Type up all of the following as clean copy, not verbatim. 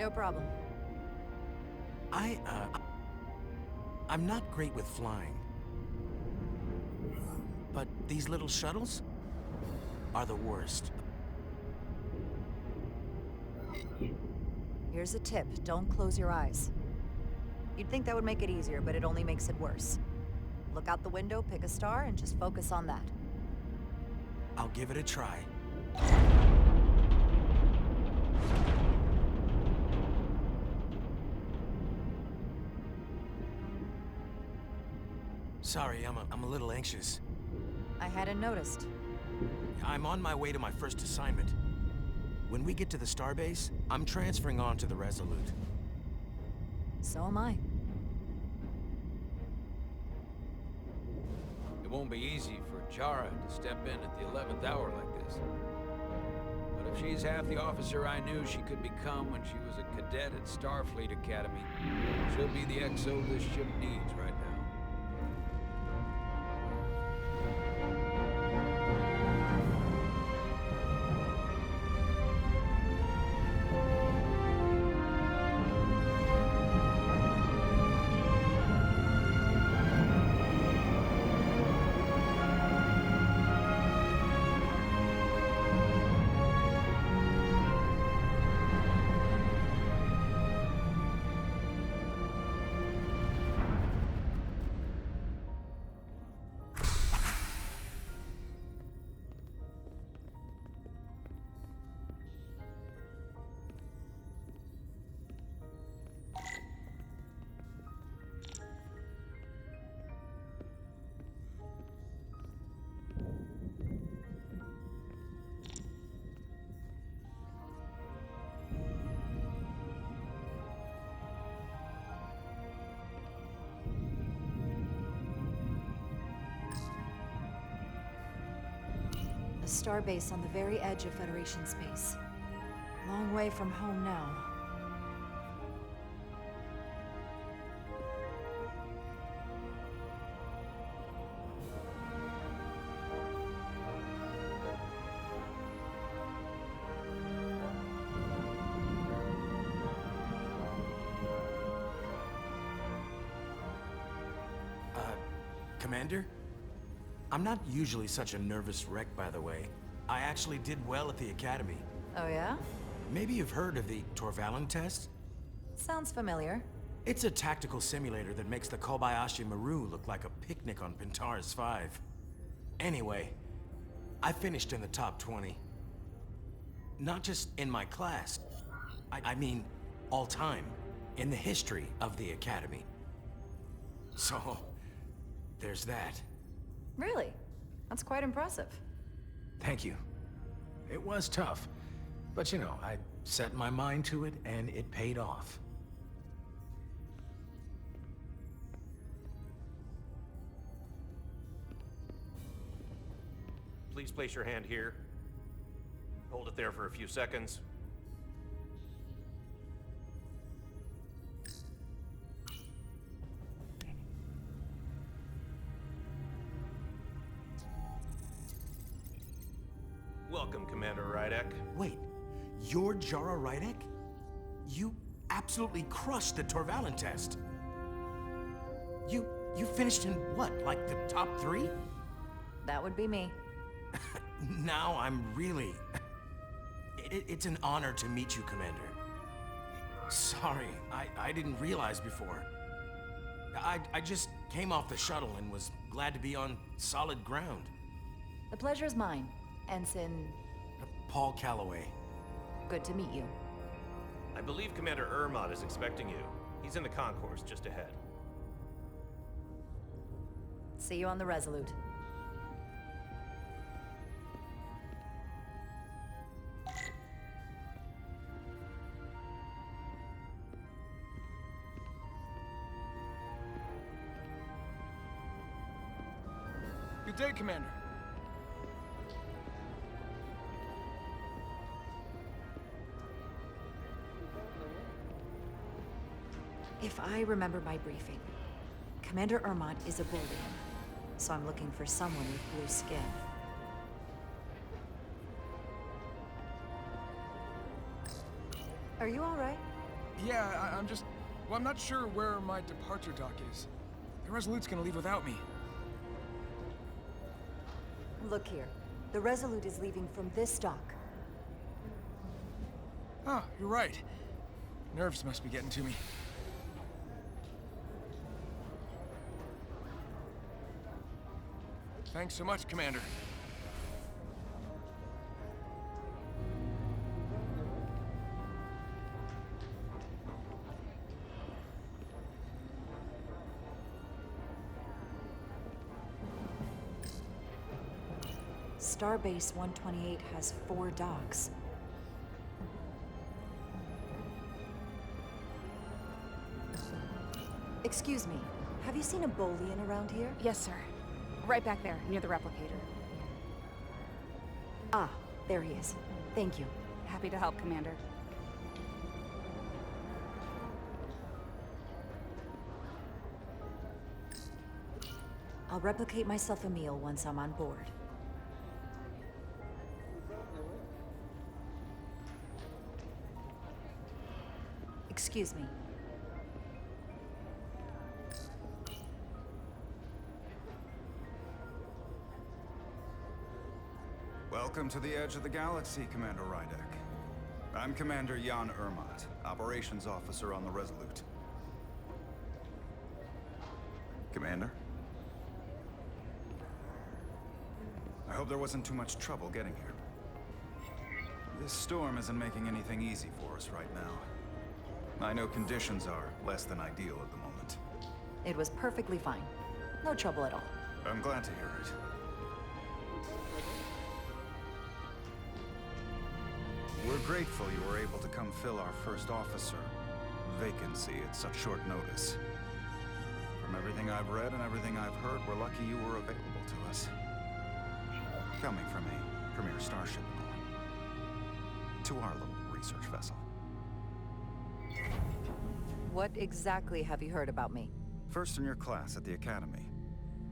No problem. I'm not great with flying. But these little shuttles are the worst. Here's a tip. Don't close your eyes. You'd think that would make it easier, but it only makes it worse. Look out the window, pick a star, and just focus on that. I'll give it a try. Sorry, I'm a little anxious. I hadn't noticed. I'm on my way to my first assignment. When we get to the starbase, I'm transferring on to the Resolute. So am I. It won't be easy for Jara to step in at the 11th hour like this. But if she's half the officer I knew she could become when she was a cadet at Starfleet Academy, she'll be the XO this ship needs right now. A starbase on the very edge of Federation space. Long way from home now. Commander? I'm not usually such a nervous wreck, by the way. I actually did well at the Academy. Oh yeah? Maybe you've heard of the Torvalin test? Sounds familiar. It's a tactical simulator that makes the Kobayashi Maru look like a picnic on Pintaris 5. Anyway, I finished in the top 20. Not just in my class. I mean, all time. In the history of the Academy. So, there's that. Really? That's quite impressive. Thank you. It was tough. But you know, I set my mind to it and it paid off. Please place your hand here. Hold it there for a few seconds. Welcome, Commander Rydek. Wait, you're Jara Rydek? You absolutely crushed the Torvalin test. You finished in what, like the top 3? That would be me. Now I'm really... It's an honor to meet you, Commander. Sorry, I didn't realize before. I just came off the shuttle and was glad to be on solid ground. The pleasure is mine, Ensign... Paul Calloway. Good to meet you. I believe Commander Ermont is expecting you. He's in the concourse just ahead. See you on the Resolute. Good day, Commander. If I remember my briefing, Commander Ermont is a Bolian, so I'm looking for someone with blue skin. Are you all right? Yeah, I'm just... Well, I'm not sure where my departure dock is. The Resolute's gonna leave without me. Look here. The Resolute is leaving from this dock. Oh, you're right. Nerves must be getting to me. Thanks so much, Commander. Starbase 128 has 4 docks. Excuse me, have you seen a Bolian around here? Yes, sir. Right back there, near the replicator. Ah, there he is. Thank you. Happy to help, Commander. I'll replicate myself a meal once I'm on board. Excuse me. Welcome to the edge of the galaxy, Commander Rydek. I'm Commander Jan Ermot, Operations Officer on the Resolute. Commander? I hope there wasn't too much trouble getting here. This storm isn't making anything easy for us right now. I know conditions are less than ideal at the moment. It was perfectly fine. No trouble at all. I'm glad to hear it. We're grateful you were able to come fill our first officer vacancy at such short notice. From everything I've read and everything I've heard, we're lucky you were available to us. Coming from a premier starship and all, to our little research vessel. What exactly have you heard about me? First in your class at the Academy.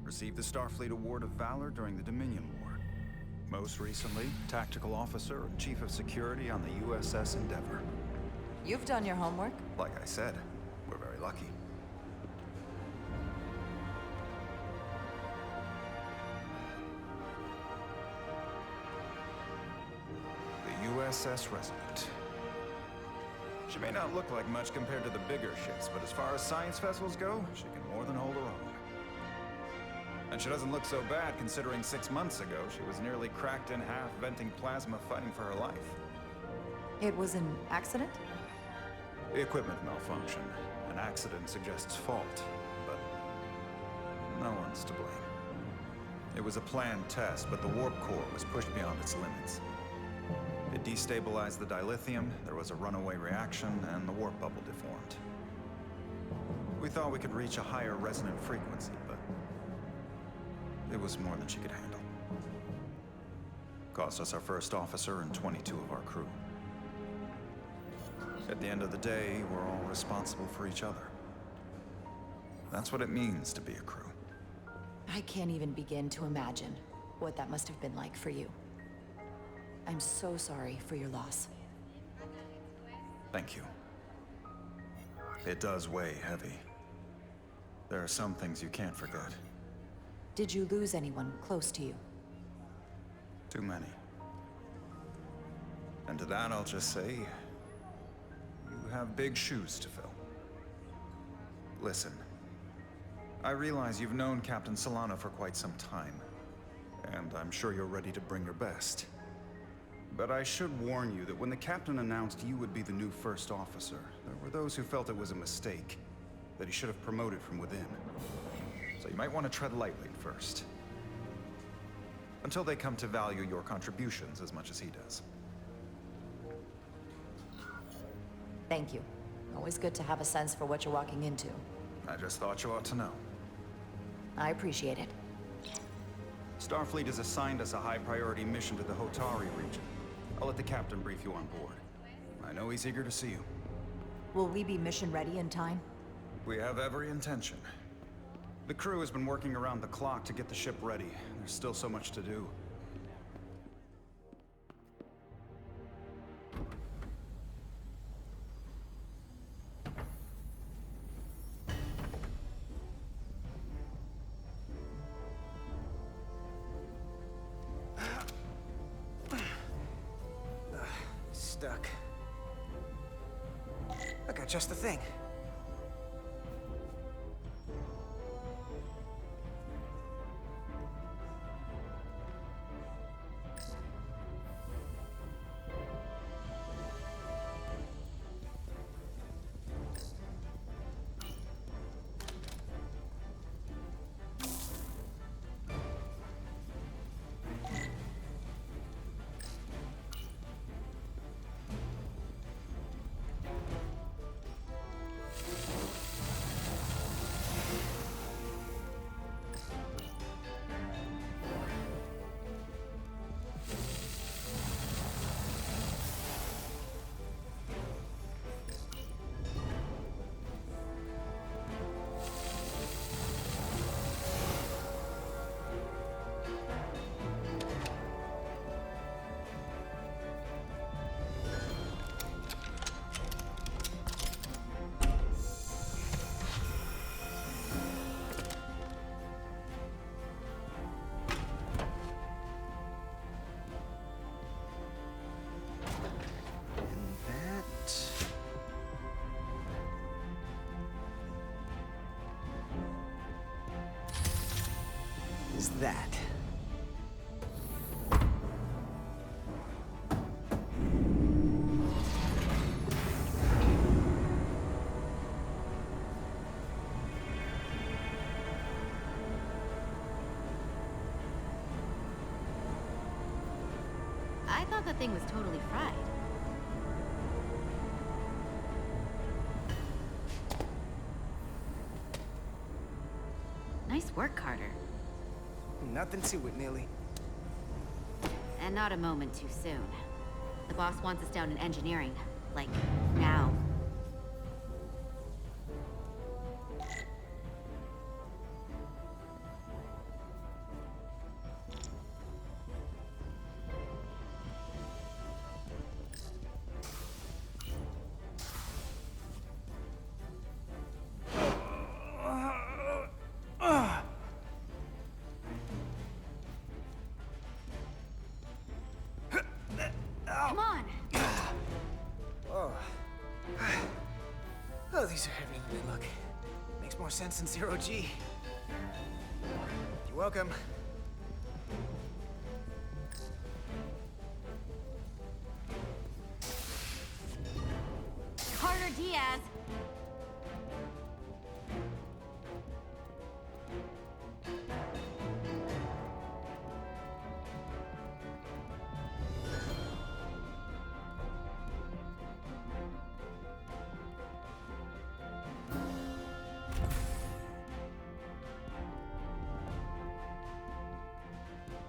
Received the Starfleet Award of Valor during the Dominion War. Most recently, Tactical Officer and Chief of Security on the USS Endeavor. You've done your homework. Like I said, we're very lucky. The USS Resolute. She may not look like much compared to the bigger ships, but as far as science vessels go, she can more than hold her own. And she doesn't look so bad considering 6 months ago she was nearly cracked in half, venting plasma, fighting for her life. It was an accident? The equipment malfunction. An accident suggests fault, but no one's to blame. It was a planned test, but the warp core was pushed beyond its limits. It destabilized the dilithium, there was a runaway reaction, and the warp bubble deformed. We thought we could reach a higher resonant frequency, but it was more than she could handle. Cost us our first officer and 22 of our crew. At the end of the day, we're all responsible for each other. That's what it means to be a crew. I can't even begin to imagine what that must have been like for you. I'm so sorry for your loss. Thank you. It does weigh heavy. There are some things you can't forget. Did you lose anyone close to you? Too many. And to that I'll just say, you have big shoes to fill. Listen, I realize you've known Captain Solana for quite some time, and I'm sure you're ready to bring your best. But I should warn you that when the captain announced you would be the new first officer, there were those who felt it was a mistake, that he should have promoted from within. So you might want to tread lightly first. Until they come to value your contributions as much as he does. Thank you. Always good to have a sense for what you're walking into. I just thought you ought to know. I appreciate it. Starfleet has assigned us a high-priority mission to the Hotari region. I'll let the captain brief you on board. I know he's eager to see you. Will we be mission ready in time? We have every intention. The crew has been working around the clock to get the ship ready. There's still so much to do. stuck. I got just the thing. Is that. I thought the thing was totally fried. Nice work, Carter. Nothing to it, Neely. And not a moment too soon. The boss wants us down in engineering. Like, now. Come on! Oh, these are heavier than they look. Makes more sense than zero G. You're welcome. Carter Diaz!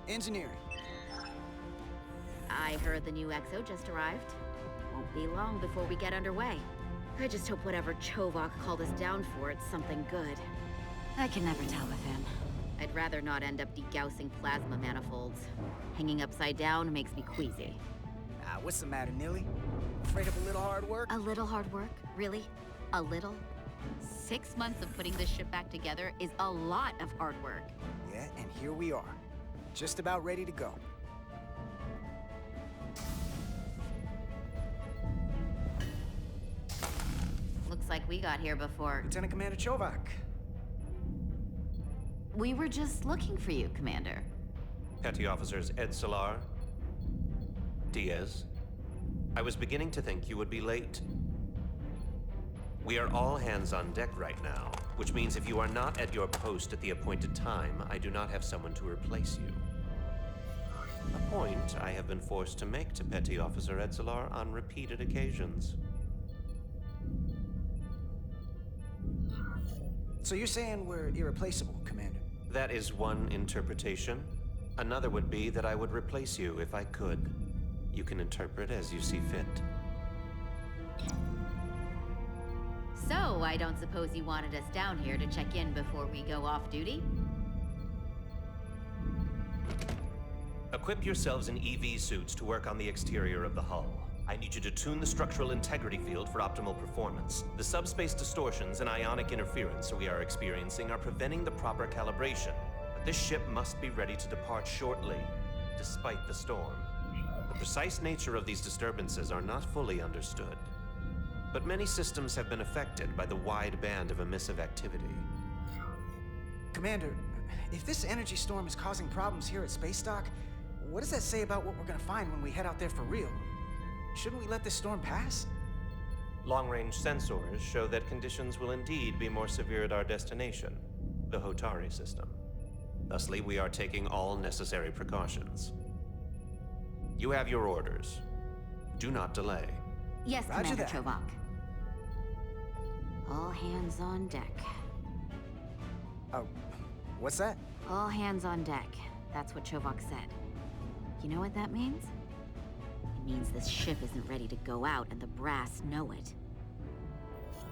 Engineering. I heard the new XO just arrived. Won't be long before we get underway. I just hope whatever Chovak called us down for, it's something good. I can never tell with him. I'd rather not end up degaussing plasma manifolds. Hanging upside down makes me queasy. What's the matter, Neely? Afraid of a little hard work? A little hard work? Really? A little? 6 months of putting this ship back together is a lot of hard work. Yeah, and here we are. Just about ready to go. Looks like we got here before. Lieutenant Commander Chovak. We were just looking for you, Commander. Petty Officers Ed Srar, Diaz. I was beginning to think you would be late. We are all hands on deck right now, which means if you are not at your post at the appointed time, I do not have someone to replace you. A point I have been forced to make to Petty Officer Ed Srar on repeated occasions. So you're saying we're irreplaceable, Commander? That is one interpretation. Another would be that I would replace you if I could. You can interpret as you see fit. So, I don't suppose you wanted us down here to check in before we go off duty? Equip yourselves in EV suits to work on the exterior of the hull. I need you to tune the structural integrity field for optimal performance. The subspace distortions and ionic interference we are experiencing are preventing the proper calibration. But this ship must be ready to depart shortly, despite the storm. The precise nature of these disturbances are not fully understood. But many systems have been affected by the wide band of emissive activity. Commander, if this energy storm is causing problems here at Space Dock, what does that say about what we're gonna find when we head out there for real? Shouldn't we let this storm pass? Long-range sensors show that conditions will indeed be more severe at our destination, the Hotari system. Thusly, we are taking all necessary precautions. You have your orders. Do not delay. Yes, Roger Commander that. Chovak. All hands on deck. Oh, what's that? All hands on deck. That's what Chovak said. You know what that means? It means this ship isn't ready to go out, and the brass know it.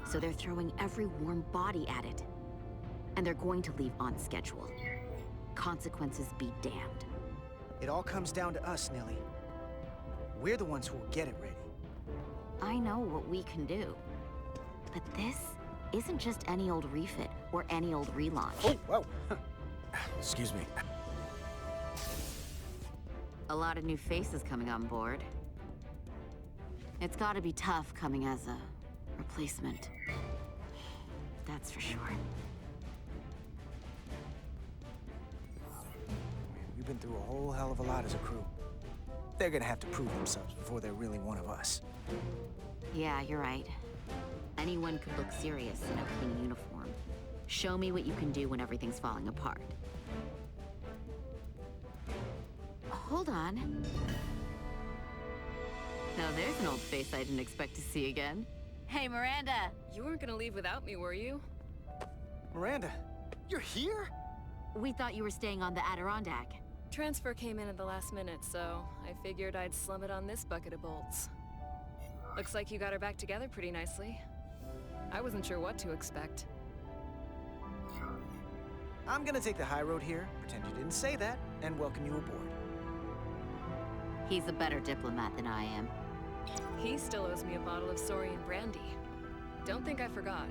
So they're throwing every warm body at it. And they're going to leave on schedule. Consequences be damned. It all comes down to us, Nilly. We're the ones who will get it ready. I know what we can do. But this isn't just any old refit or any old relaunch. Oh, whoa. Excuse me. A lot of new faces coming on board. It's gotta be tough coming as a replacement. That's for sure. We've been through a whole hell of a lot as a crew. They're gonna have to prove themselves before they're really one of us. Yeah, you're right. Anyone could look serious in a clean uniform. Show me what you can do when everything's falling apart. Hold on. Now there's an old face I didn't expect to see again. Hey, Miranda! You weren't gonna leave without me, were you? Miranda, you're here? We thought you were staying on the Adirondack. Transfer came in at the last minute, so I figured I'd slum it on this bucket of bolts. Looks like you got her back together pretty nicely. I wasn't sure what to expect. I'm gonna take the high road here, pretend you didn't say that, and welcome you aboard. He's a better diplomat than I am. He still owes me a bottle of Saurian brandy. Don't think I forgot.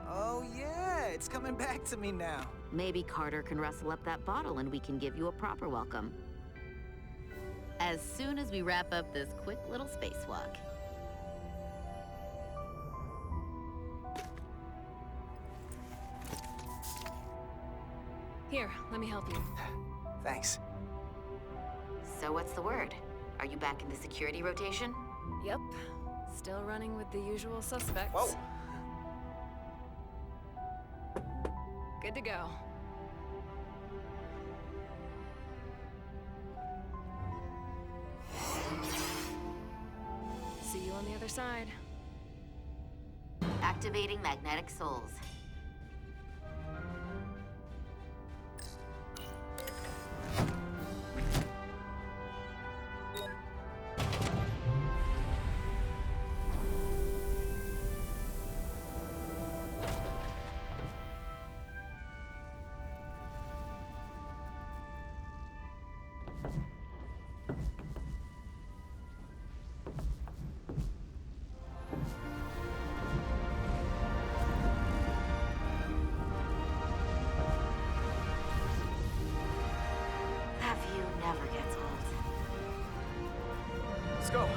Oh yeah, it's coming back to me now. Maybe Carter can rustle up that bottle and we can give you a proper welcome. As soon as we wrap up this quick little spacewalk. Here, let me help you. Thanks. So what's the word? Are you back in the security rotation? Yep. Still running with the usual suspects. Whoa! Good to go. See you on the other side. Activating magnetic souls. That view never gets old. Let's go.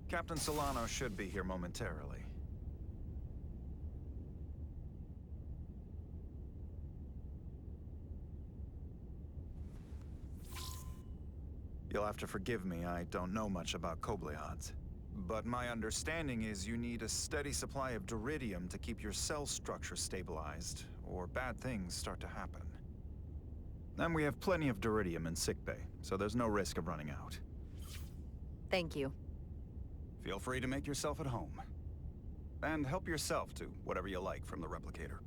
Captain Solano should be here momentarily. You'll have to forgive me, I don't know much about Kobleods. But my understanding is you need a steady supply of duridium to keep your cell structure stabilized, or bad things start to happen. And we have plenty of duridium in sickbay, so there's no risk of running out. Thank you. Feel free to make yourself at home. And help yourself to whatever you like from the replicator.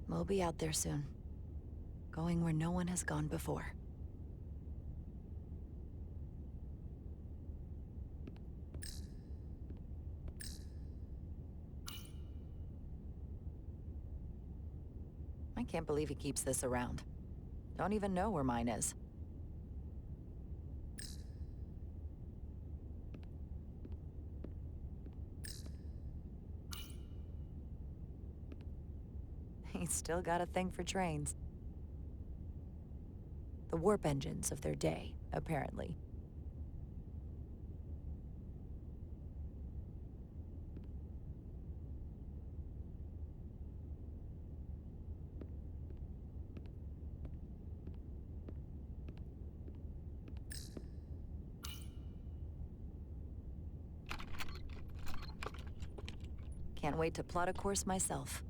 We'll be out there soon. Going where no one has gone before. I can't believe he keeps this around. Don't even know where mine is. He's still got a thing for trains. The warp engines of their day, apparently. Can't wait to plot a course myself.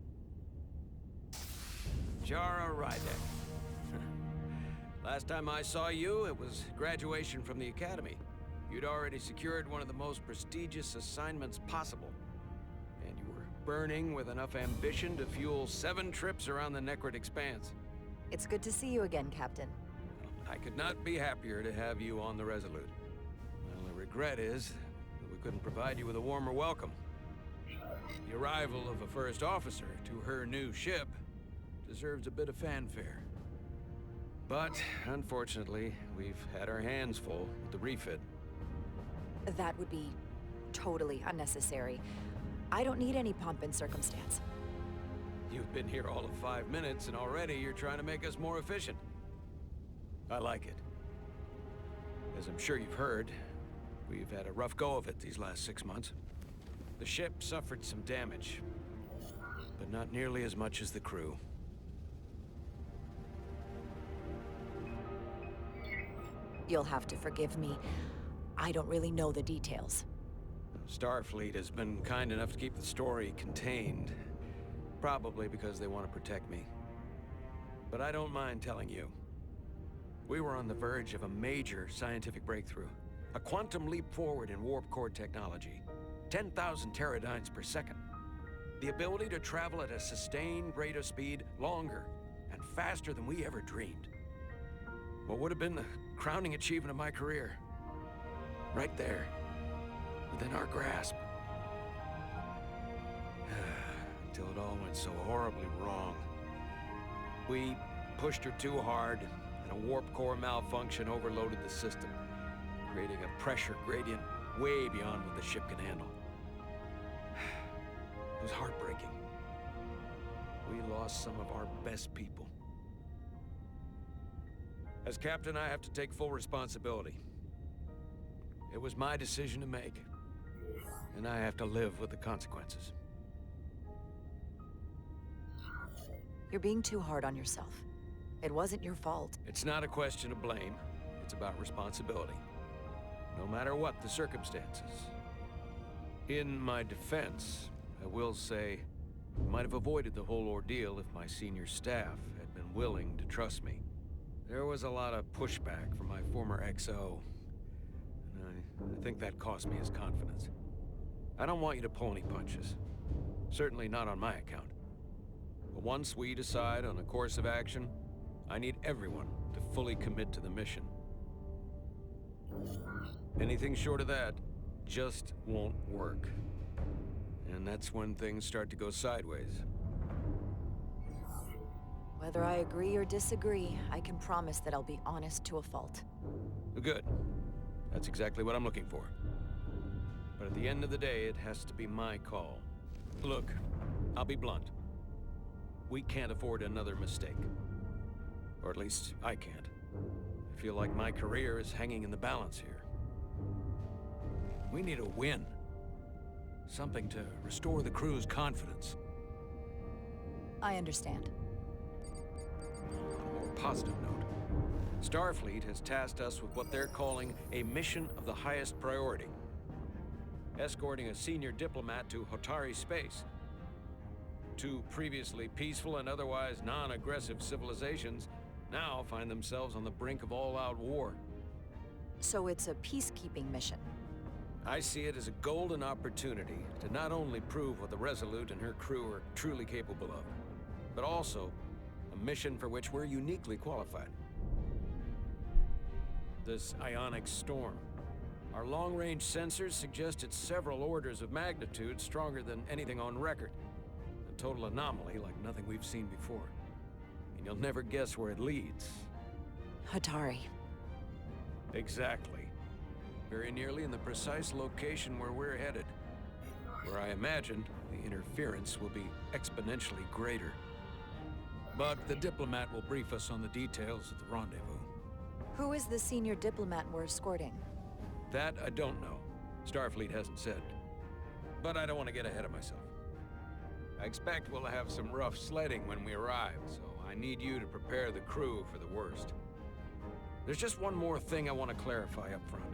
Jara Rydek. Last time I saw you, it was graduation from the Academy. You'd already secured one of the most prestigious assignments possible. And you were burning with enough ambition to fuel 7 trips around the Necrid Expanse. It's good to see you again, Captain. I could not be happier to have you on the Resolute. My only regret is that we couldn't provide you with a warmer welcome. The arrival of a first officer to her new ship deserves a bit of fanfare. But, unfortunately, we've had our hands full with the refit. That would be totally unnecessary. I don't need any pomp and circumstance. You've been here all of 5 minutes, and already you're trying to make us more efficient. I like it. As I'm sure you've heard, we've had a rough go of it these last 6 months. The ship suffered some damage, but not nearly as much as the crew. You'll have to forgive me. I don't really know the details. Starfleet has been kind enough to keep the story contained. Probably because they want to protect me. But I don't mind telling you. We were on the verge of a major scientific breakthrough. A quantum leap forward in warp core technology. 10,000 teradynes per second. The ability to travel at a sustained rate of speed longer and faster than we ever dreamed. What would have been the crowning achievement of my career? Right there, within our grasp. Until it all went so horribly wrong. We pushed her too hard, and a warp core malfunction overloaded the system, creating a pressure gradient way beyond what the ship can handle. It was heartbreaking. We lost some of our best people. As captain, I have to take full responsibility. It was my decision to make, and I have to live with the consequences. You're being too hard on yourself. It wasn't your fault. It's not a question of blame. It's about responsibility. No matter what the circumstances. In my defense, I will say, I might have avoided the whole ordeal if my senior staff had been willing to trust me. There was a lot of pushback from my former XO, and I think that cost me his confidence. I don't want you to pull any punches. Certainly not on my account. But once we decide on a course of action, I need everyone to fully commit to the mission. Anything short of that just won't work. And that's when things start to go sideways. Whether I agree or disagree, I can promise that I'll be honest to a fault. Good. That's exactly what I'm looking for. But at the end of the day, it has to be my call. Look, I'll be blunt. We can't afford another mistake. Or at least, I can't. I feel like my career is hanging in the balance here. We need a win. Something to restore the crew's confidence. I understand. On a more positive note, Starfleet has tasked us with what they're calling a mission of the highest priority. Escorting a senior diplomat to Hotari space. Two previously peaceful and otherwise non-aggressive civilizations now find themselves on the brink of all-out war. So it's a peacekeeping mission. I see it as a golden opportunity to not only prove what the Resolute and her crew are truly capable of, but also a mission for which we're uniquely qualified. This ionic storm. Our long-range sensors suggest it's several orders of magnitude stronger than anything on record. A total anomaly like nothing we've seen before. And you'll never guess where it leads. Hotari. Exactly. Very nearly in the precise location where we're headed. Where I imagine the interference will be exponentially greater. But the diplomat will brief us on the details of the rendezvous. Who is the senior diplomat we're escorting? That I don't know. Starfleet hasn't said. But I don't want to get ahead of myself. I expect we'll have some rough sledding when we arrive, so I need you to prepare the crew for the worst. There's just one more thing I want to clarify up front.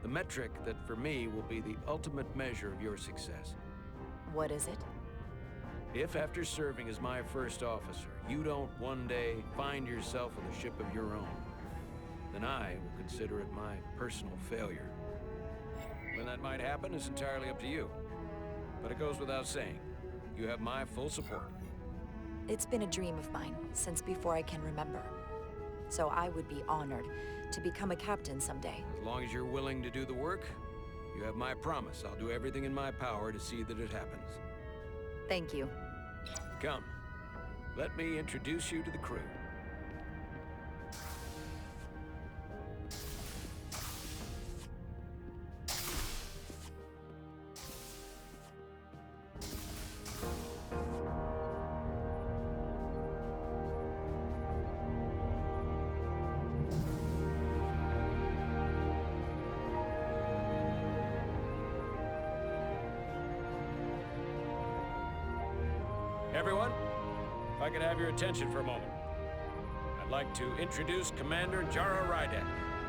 The metric that for me will be the ultimate measure of your success. What is it? If after serving as my first officer, you don't one day find yourself with a ship of your own, then I will consider it my personal failure. When that might happen is entirely up to you. But it goes without saying, you have my full support. It's been a dream of mine since before I can remember. So I would be honored to become a captain someday. As long as you're willing to do the work, you have my promise. I'll do everything in my power to see that it happens. Thank you. Come, let me introduce you to the crew. Everyone, if I could have your attention for a moment. I'd like to introduce Commander Jara Rydek,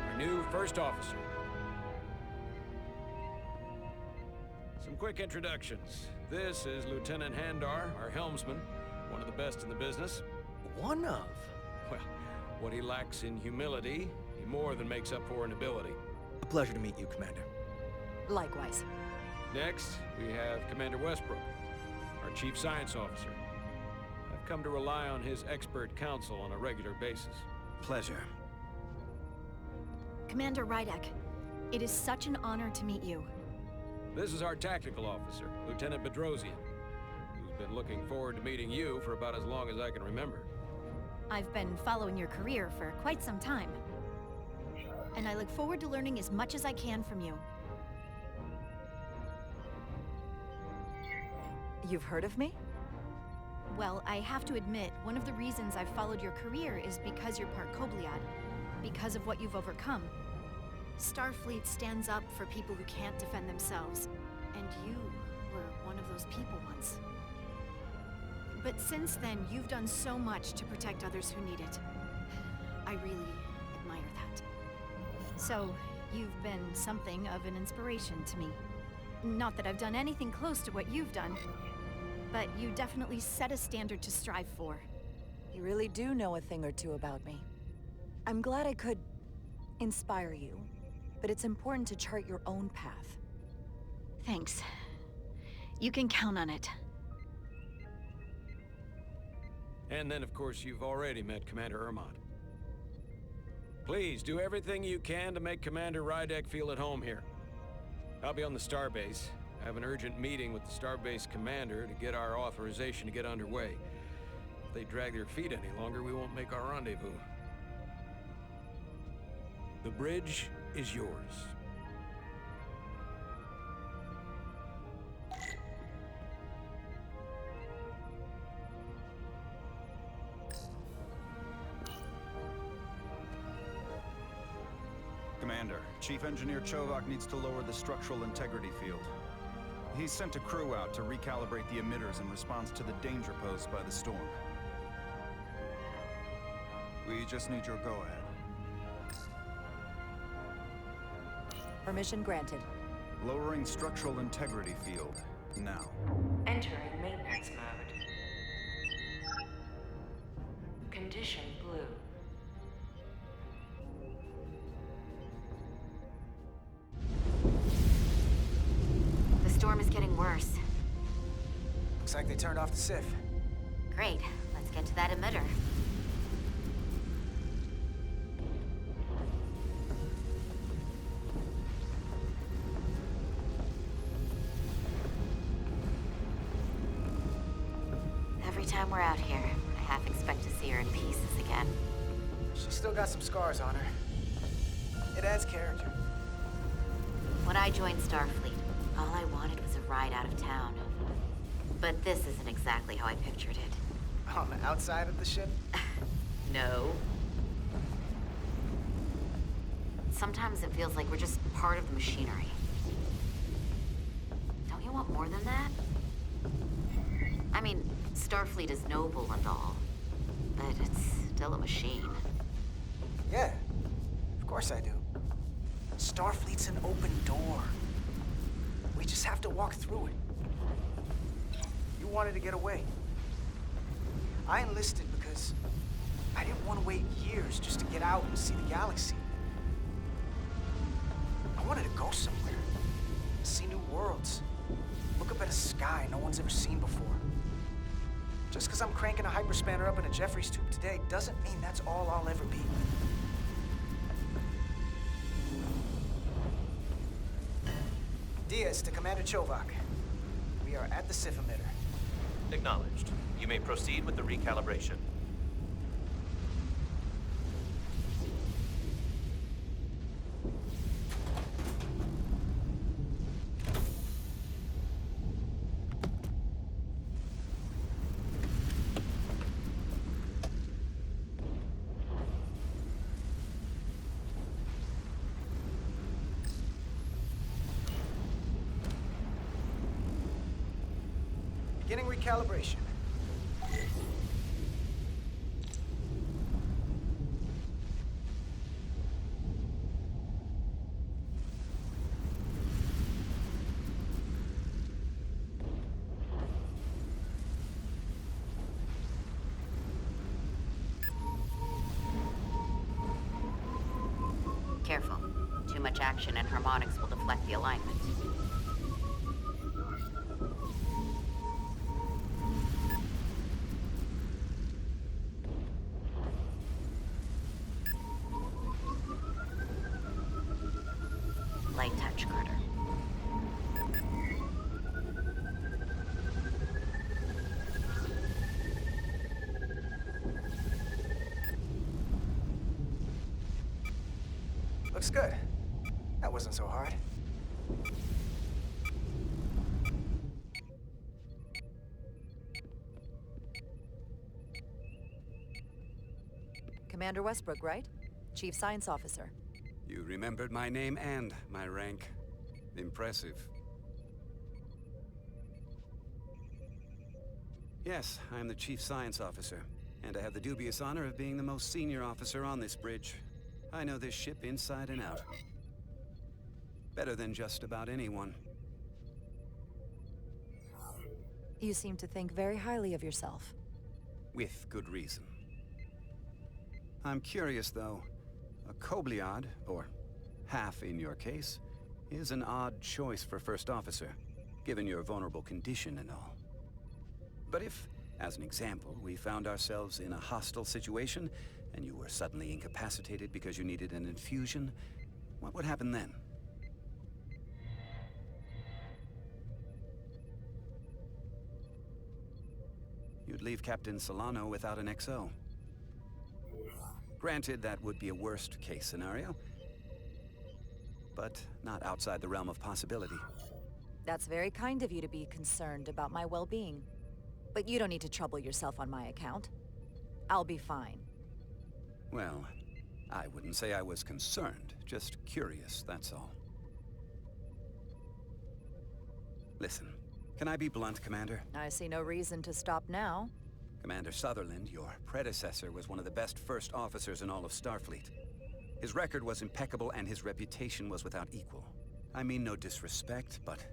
our new first officer. Some quick introductions. This is Lieutenant Handar, our helmsman, one of the best in the business. One of? Well, what he lacks in humility, he more than makes up for in ability. A pleasure to meet you, Commander. Likewise. Next, we have Commander Westbrook, our Chief Science Officer. I've come to rely on his expert counsel on a regular basis. Pleasure. Commander Rydek, it is such an honor to meet you. This is our tactical officer, Lieutenant Bedrosian, who's been looking forward to meeting you for about as long as I can remember. I've been following your career for quite some time, and I look forward to learning as much as I can from you. You've heard of me? Well, I have to admit, one of the reasons I've followed your career is because you're part Kobliad, because of what you've overcome. Starfleet stands up for people who can't defend themselves, and you were one of those people once. But since then, you've done so much to protect others who need it. I really admire that. So, you've been something of an inspiration to me. Not that I've done anything close to what you've done, but you definitely set a standard to strive for. You really do know a thing or two about me. I'm glad I could inspire you, but it's important to chart your own path. Thanks. You can count on it. And then, of course, you've already met Commander Ermont. Please, do everything you can to make Commander Rydek feel at home here. I'll be on the starbase. I have an urgent meeting with the starbase commander to get our authorization to get underway. If they drag their feet any longer, we won't make our rendezvous. The bridge is yours. Commander, Chief Engineer Chovak needs to lower the structural integrity field. He sent a crew out to recalibrate the emitters in response to the danger posed by the storm. We just need your go-ahead. Permission granted. Lowering structural integrity field, now. Entering maintenance mode. Condition blue. The storm is getting worse. Looks like they turned off the SIF. Great. Let's get to that emitter. Every time we're out here, I half expect to see her in pieces again. She's still got some scars on her. It adds character. When I joined Starfleet, all I wanted was a ride out of town. But this isn't exactly how I pictured it. On the outside of the ship? No. Sometimes it feels like we're just part of the machinery. Don't you want more than that? I mean, Starfleet is noble and all, but it's still a machine. Yeah, of course I do. Starfleet's an open door. We just have to walk through it. You wanted to get away. I enlisted because I didn't want to wait years just to get out and see the galaxy. I wanted to go somewhere, see new worlds, look up at a sky no one's ever seen before. Just because I'm cranking a hyperspanner up in a Jeffries tube today doesn't mean that's all I'll ever be. Diaz to Commander Chovak. We are at the SIF emitter. Acknowledged. You may proceed with the recalibration. Beginning recalibration. Careful. Too much action and harmonics will deflect the alignment. Light touch, Carter. Looks good. That wasn't so hard. Commander Westbrook, right? Chief Science Officer. You remembered my name and my rank. Impressive. Yes, I'm the Chief Science Officer, and I have the dubious honor of being the most senior officer on this bridge. I know this ship inside and out. Better than just about anyone. You seem to think very highly of yourself. With good reason. I'm curious, though. A Kobliad, or half in your case, is an odd choice for first officer, given your vulnerable condition and all. But if, as an example, we found ourselves in a hostile situation, and you were suddenly incapacitated because you needed an infusion, what would happen then? You'd leave Captain Solano without an XO. Granted, that would be a worst-case scenario, but not outside the realm of possibility. That's very kind of you to be concerned about my well-being. But you don't need to trouble yourself on my account. I'll be fine. Well, I wouldn't say I was concerned, just curious, that's all. Listen, Can I be blunt, Commander? I see no reason to stop now. Commander Sutherland, your predecessor, was one of the best first officers in all of Starfleet. His record was impeccable and his reputation was without equal. I mean no disrespect, but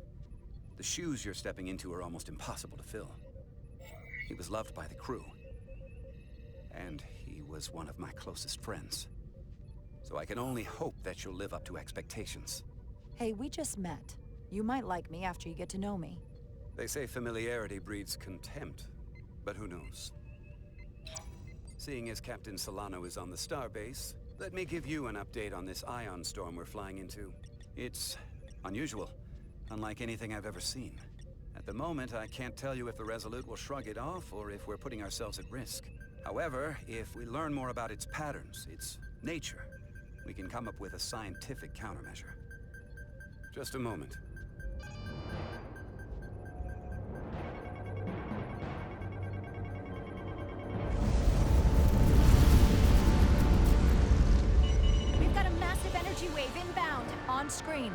the shoes you're stepping into are almost impossible to fill. He was loved by the crew. And he was one of my closest friends. So I can only hope that you'll live up to expectations. Hey, we just met. You might like me after you get to know me. They say familiarity breeds contempt, but who knows? Seeing as Captain Solano is on the starbase, let me give you an update on this ion storm we're flying into. It's unusual, unlike anything I've ever seen. At the moment, I can't tell you if the Resolute will shrug it off or if we're putting ourselves at risk. However, if we learn more about its patterns, its nature, we can come up with a scientific countermeasure. Just a moment. We've got a massive energy wave inbound. On screen.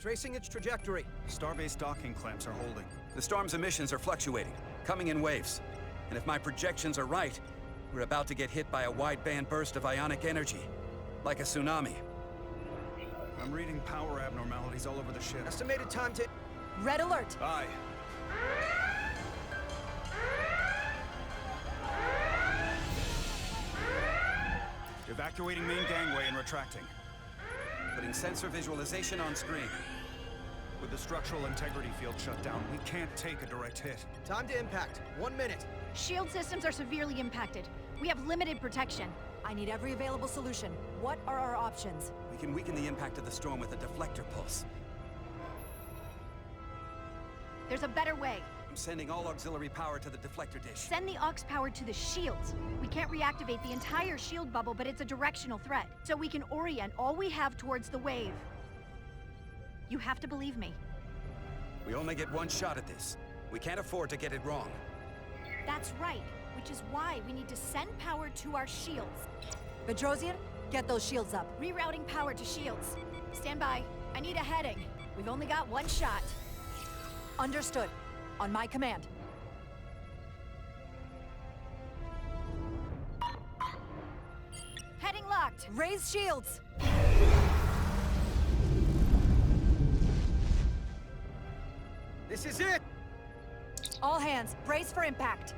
Tracing its trajectory. Starbase docking clamps are holding. The storm's emissions are fluctuating, coming in waves. And if my projections are right, we're about to get hit by a wide-band burst of ionic energy, like a tsunami. I'm reading power abnormalities all over the ship. Estimated time to... Red alert! Aye. Evacuating main gangway and retracting. Putting sensor visualization on screen. With the structural integrity field shut down, we can't take a direct hit. Time to impact. 1 minute. Shield systems are severely impacted. We have limited protection. I need every available solution. What are our options? We can weaken the impact of the storm with a deflector pulse. There's a better way. I'm sending all auxiliary power to the deflector dish. Send the aux power to the shields. We can't reactivate the entire shield bubble, but it's a directional threat. So we can orient all we have towards the wave. You have to believe me. We only get one shot at this. We can't afford to get it wrong. That's right, which is why we need to send power to our shields. Bedrosian, get those shields up. Rerouting power to shields. Stand by. I need a heading. We've only got one shot. Understood. On my command. Heading locked. Raise shields! This is it! All hands, brace for impact.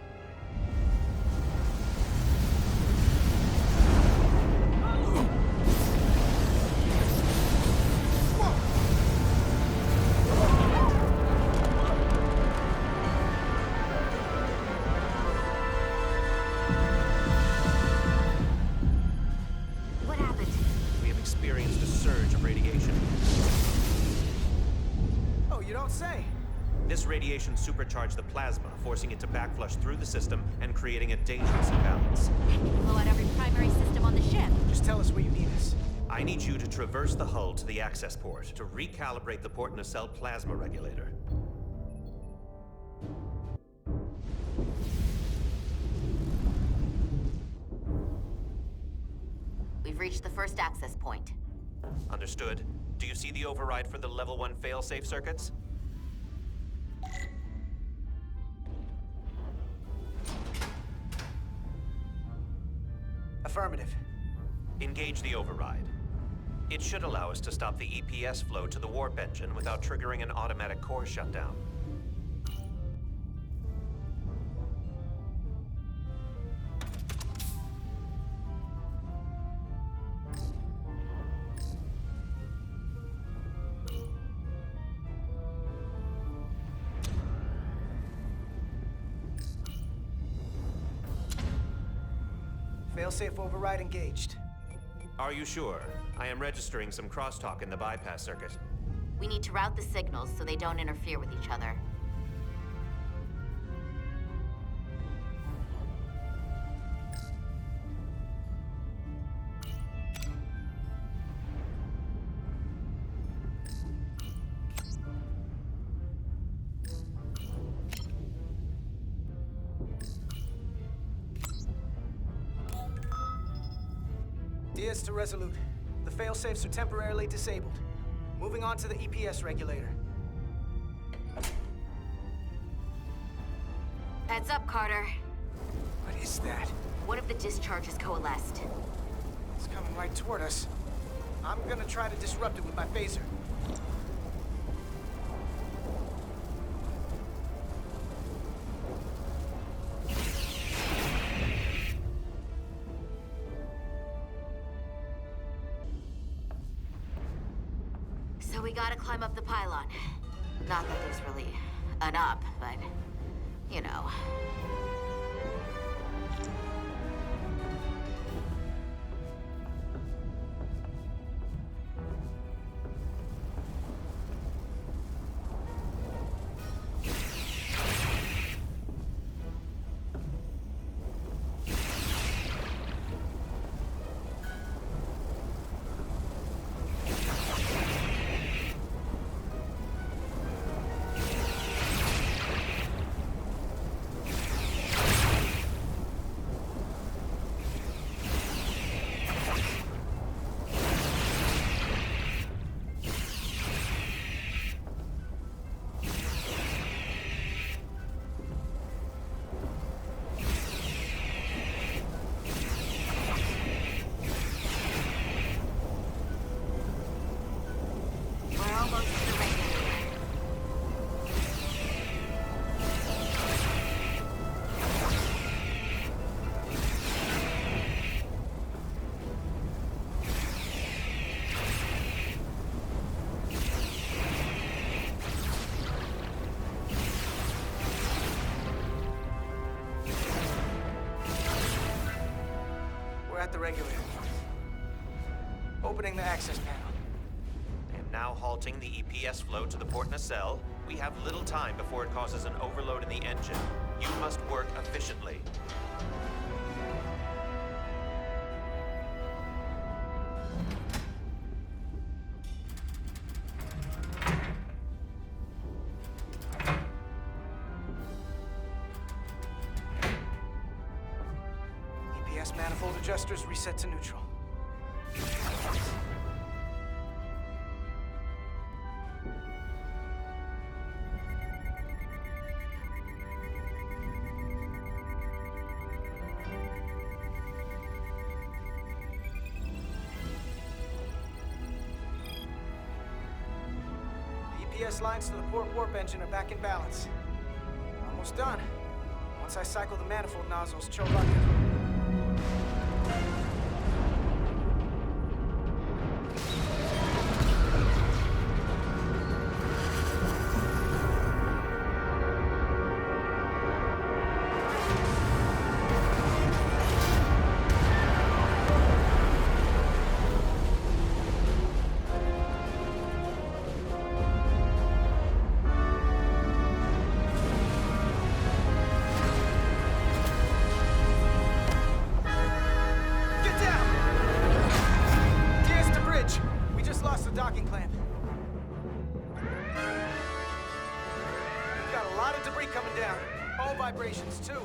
What happened? We have experienced a surge of radiation. Oh, you don't say. This radiation supercharged the plasma, forcing it to backflush through the system and creating a dangerous imbalance. Blow out every primary system on the ship. Just tell us where you need us. I need you to traverse the hull to the access port to recalibrate the port nacelle plasma regulator. We've reached the first access point. Understood. Do you see the override for the level 1 failsafe circuits? Affirmative. Engage the override. It should allow us to stop the EPS flow to the warp engine without triggering an automatic core shutdown. Failsafe override engaged. Are you sure? I am registering some crosstalk in the bypass circuit. We need to route the signals so they don't interfere with each other. Diaz to Resolute. The failsafes are temporarily disabled. Moving on to the EPS regulator. Heads up, Carter. What is that? One of the discharges coalesced. It's coming right toward us. I'm gonna try to disrupt it with my phaser. So we gotta climb up the pylon. Not that there's really an up, but, you know. At the regulator. Opening the access panel. And now halting the EPS flow to the port nacelle. We have little time before it causes an overload in the engine. You must work efficiently. EPS manifold adjusters reset to neutral. The EPS lines to the port warp engine are back in balance. Almost done. Once I cycle the manifold nozzles, Chovak. Docking clamp. We've got a lot of debris coming down. All vibrations, too.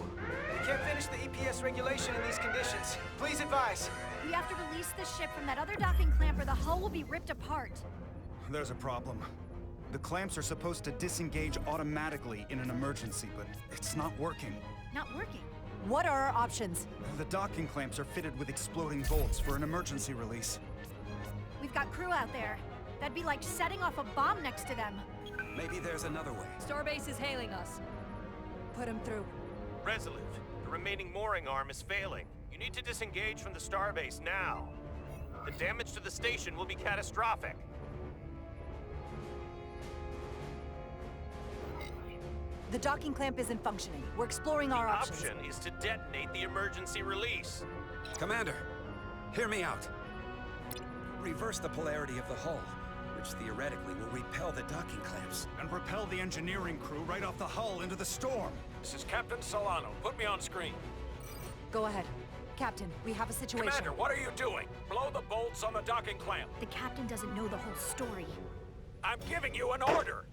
We can't finish the EPS regulation in these conditions. Please advise. We have to release the ship from that other docking clamp or the hull will be ripped apart. There's a problem. The clamps are supposed to disengage automatically in an emergency, but it's not working. Not working? What are our options? The docking clamps are fitted with exploding bolts for an emergency release. We've got crew out there. That'd be like setting off a bomb next to them. Maybe there's another way. Starbase is hailing us. Put him through. Resolute, the remaining mooring arm is failing. You need to disengage from the starbase now. The damage to the station will be catastrophic. The docking clamp isn't functioning. We're exploring our options. The option is to detonate the emergency release. Commander, hear me out. Reverse the polarity of the hull, which theoretically will repel the docking clamps. And repel the engineering crew right off the hull into the storm. This is Captain Solano. Put me on screen. Go ahead. Captain, we have a situation. Commander, what are you doing? Blow the bolts on the docking clamp. The captain doesn't know the whole story. I'm giving you an order.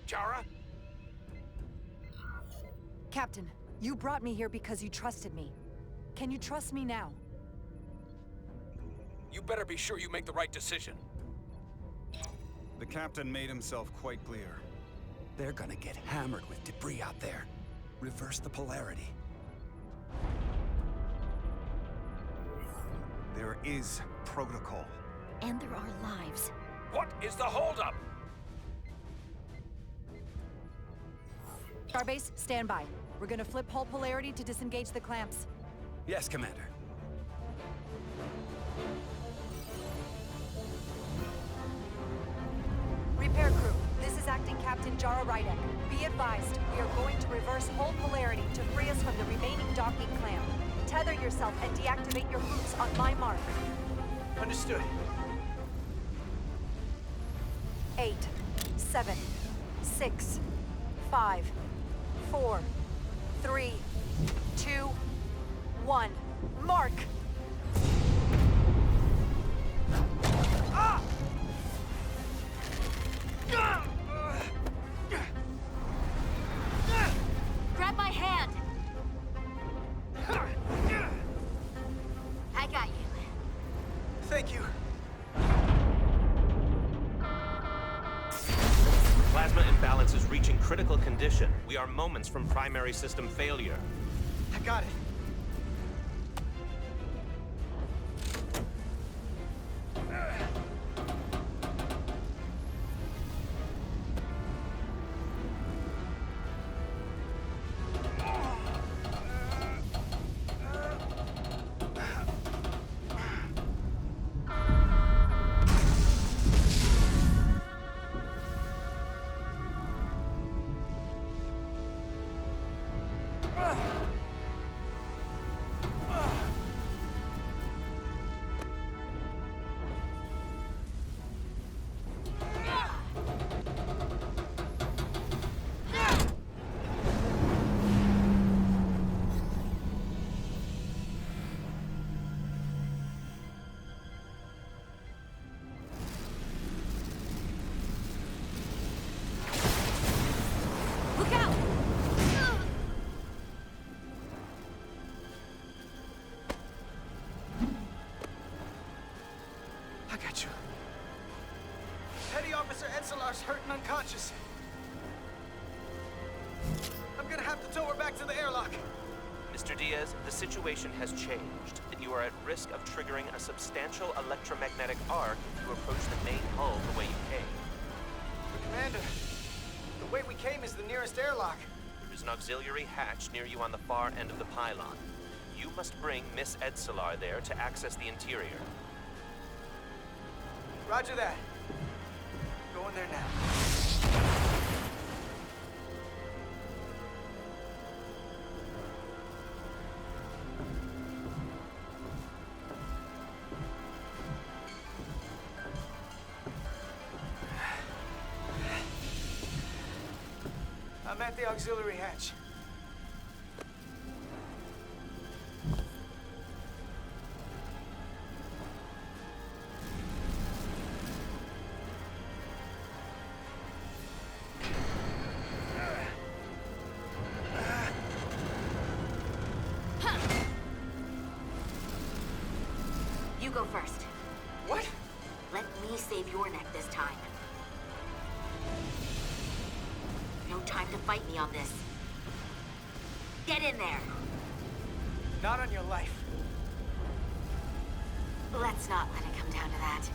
Chara? Captain, you brought me here because you trusted me. Can you trust me now? You better be sure you make the right decision. The captain made himself quite clear. They're gonna get hammered with debris out there. Reverse the polarity. There is protocol. And there are lives. What is the holdup? Starbase, stand by. We're gonna flip hull polarity to disengage the clamps. Yes, Commander. Repair crew, this is Acting Captain Jara Rydek. Be advised, we are going to reverse hull polarity to free us from the remaining docking clamp. Tether yourself and deactivate your boots on my mark. Understood. 8, 7, 6, 5, 4, 3, 2, 1. Mark! Grab my hand! I got you. Thank you. Plasma imbalance is reaching critical condition. We are moments from primary system failure. I got it. Look out! I got you. Petty Officer Edselar's hurt and unconscious. I'm gonna have to tow her back to the airlock. Mr. Diaz, the situation has changed, and you are at risk of triggering a substantial electromagnetic arc if you approach the main hull the way you came. Commander, the way we came is the nearest airlock. There is an auxiliary hatch near you on the far end of the pylon. You must bring Miss Edselar there to access the interior. Roger that. Going there now. I'm at the auxiliary hatch. You go first. What? Let me save your neck this time. No time to fight me on this. Get in there! Not on your life. Let's not let it come down to that.